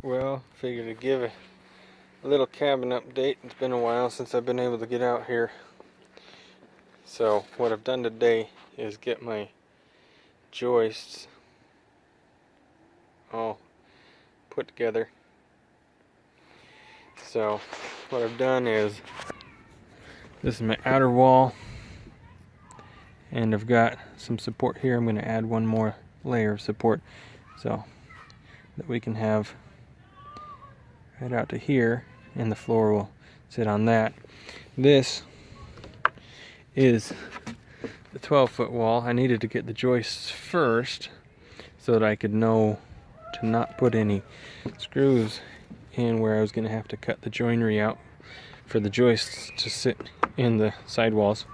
Well, figured to give a little cabin update. It's been a while since I've been able to get out here. So what I've done today is get my joists all put together. So what I've done is, this is my outer wall, and I've got some support here. I'm going to add one more layer of support so that we can have right out to here, and the floor will sit on that. This is the 12-foot wall. I needed to get the joists first so that I could know to not put any screws in where I was going to have to cut the joinery out for the joists to sit in the sidewalls.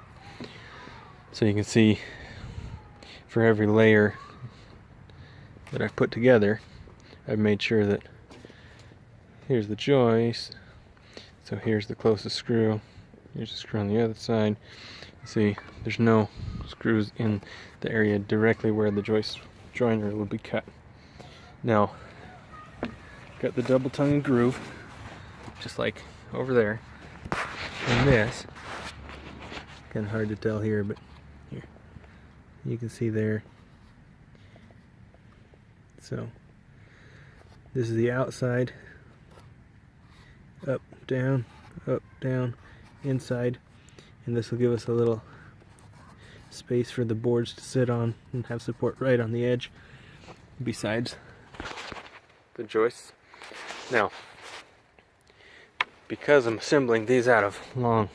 So you can see, for every layer that I've put together, I've made sure that here's the joist, so here's the closest screw, here's a screw on the other side. See, there's no screws in the area directly where the joinery will be cut. Now, got the double tongue groove, just like over there. And this, kind of hard to tell here, but here, you can see there. So, this is the outside, up, down, inside, and this will give us a little space for the boards to sit on and have support right on the edge besides the joists. Now, because I'm assembling these out of long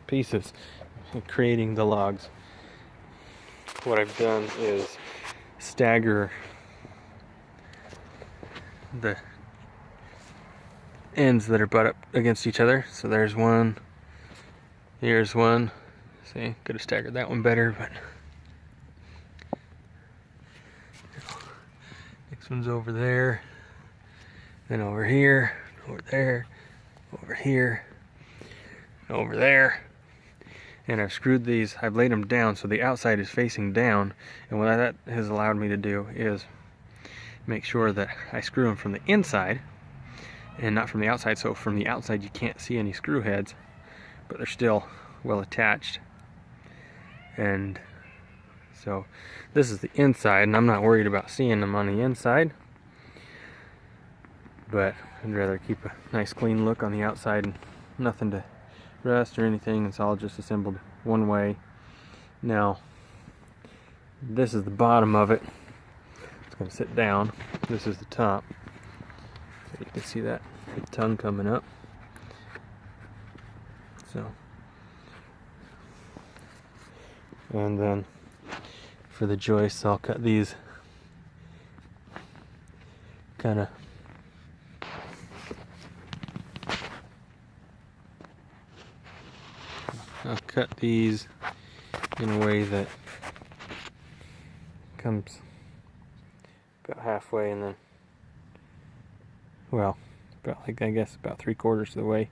pieces and creating the logs, what I've done is stagger the ends that are butt up against each other. So there's one, here's one. See, could have staggered that one better, but next one's over there, then over here, over there, over here, over there. And I've screwed these, I've laid them down so the outside is facing down, and what that has allowed me to do is make sure that I screw them from the inside and not from the outside. So from the outside you can't see any screw heads, but they're still well attached. And so this is the inside, and I'm not worried about seeing them on the inside, but I'd rather keep a nice clean look on the outside and nothing to rust or anything. It's all just assembled one way. Now, this is the bottom of it. It's going to sit down. This is the top. So you can see that tongue coming up. So, and then for the joists, I'll cut these kind of in a way that comes about halfway, and then, well, about, like, I guess about 3/4 of the way,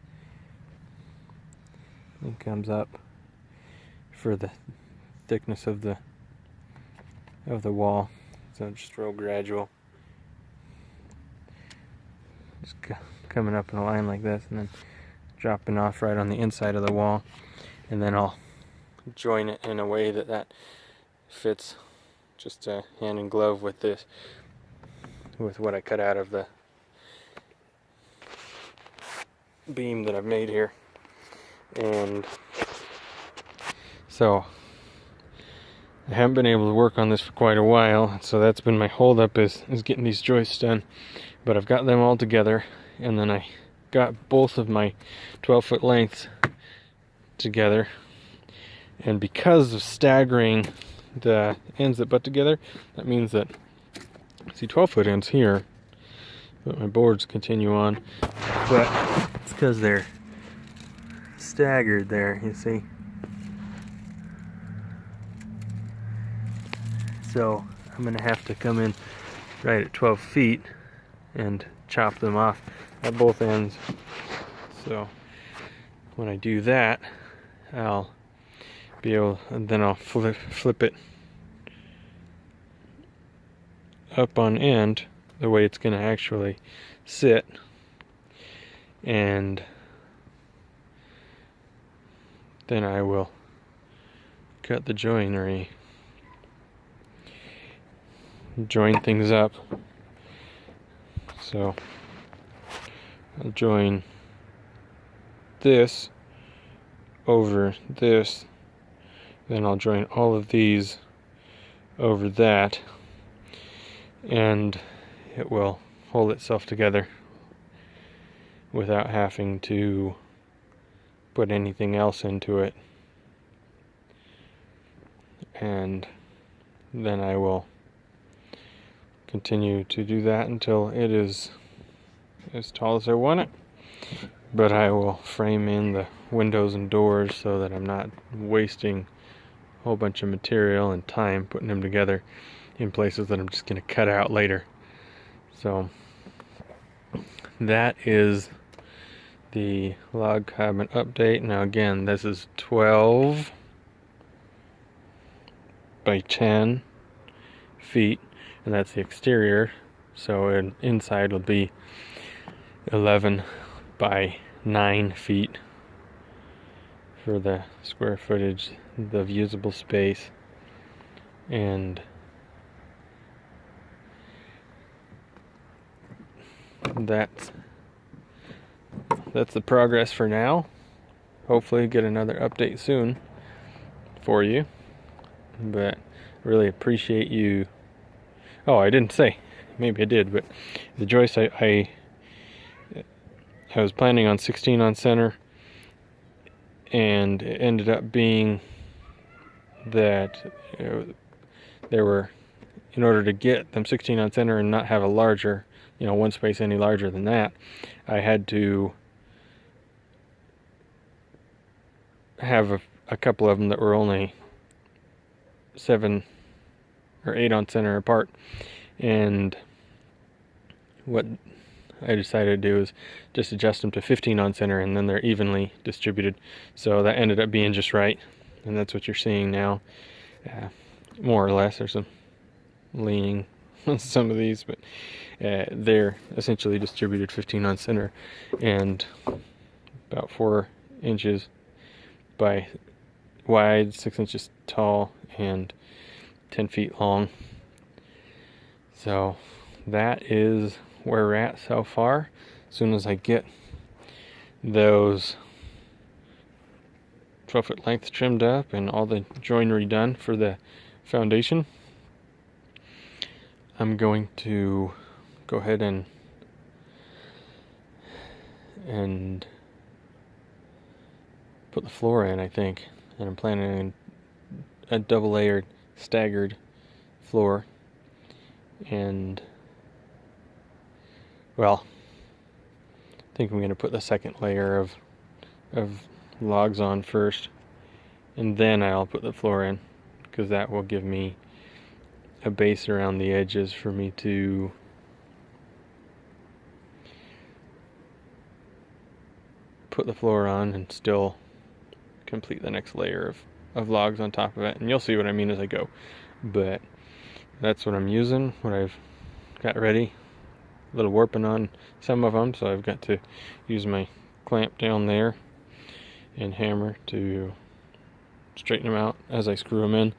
and comes up for the thickness of the wall. So just real gradual, just coming up in a line like this, and then dropping off right on the inside of the wall, and then I'll join it in a way that fits just hand in glove with this, with what I cut out of the beam that I've made here. And so I haven't been able to work on this for quite a while, so that's been my holdup, is getting these joists done. But I've got them all together, and then I got both of my 12-foot lengths together, and because of staggering the ends that butt together, that means that, see, 12-foot ends here, but my boards continue on, but it's because they're staggered there, you see. So I'm gonna have to come in right at 12 feet and chop them off at both ends. So when I do that, I'll be able, and then I'll flip it up on end the way it's going to actually sit, and then I will cut the joinery, join things up. So I'll join this over this, then I'll join all of these over that, and it will hold itself together without having to put anything else into it. And then I will continue to do that until it is as tall as I want it. But I will frame in the windows and doors so that I'm not wasting a whole bunch of material and time putting them together in places that I'm just going to cut out later. So that is the log cabin update. Now again, this is 12 by 10 feet, and that's the exterior. So inside will be 11 by 9 feet for the square footage, the usable space, and that's the progress for now. Hopefully get another update soon for you, but really appreciate you. Oh, I didn't say, maybe I did, but the joist I was planning on 16 on center, and it ended up being that there were, in order to get them 16 on center and not have a larger, one space any larger than that, I had to have a couple of them that were only 7 or 8 on center apart. And what I decided to do is just adjust them to 15 on center, and then they're evenly distributed. So that ended up being just right, and that's what you're seeing now, more or less. There's some leaning on some of these, but they're essentially distributed 15 on center and about 4 inches by wide, 6 inches tall, and 10 feet long. So that is where we're at so far. As soon as I get those 12-foot length trimmed up and all the joinery done for the foundation, I'm going to go ahead and put the floor in, I think. And I'm planning a double layered staggered floor, and well, I think I'm going to put the second layer of logs on first, and then I'll put the floor in, because that will give me a base around the edges for me to put the floor on and still complete the next layer of logs on top of it. And you'll see what I mean as I go, but that's what I'm using, what I've got ready. A little warping on some of them, so I've got to use my clamp down there and hammer to straighten them out as I screw them in,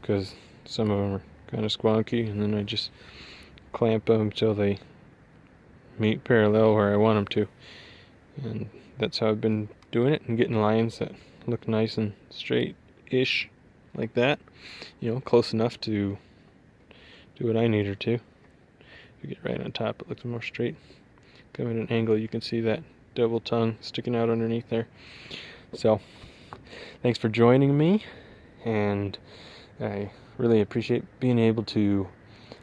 because some of them are kind of squonky, and then I just clamp them until they meet parallel where I want them to. And that's how I've been doing it, and getting lines that look nice and straight-ish like that, close enough to do what I need her to. If you get right on top, it looks more straight. Come at an angle, you can see that double tongue sticking out underneath there. So thanks for joining me, and I really appreciate being able to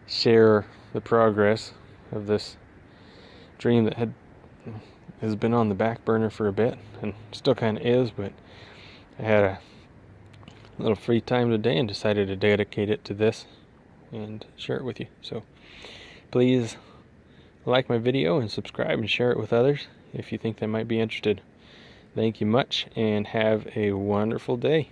share the progress of this dream that has been on the back burner for a bit, and still kind of is, but I had a little free time today and decided to dedicate it to this and share it with you. So please like my video and subscribe and share it with others if you think they might be interested. Thank you much, and have a wonderful day.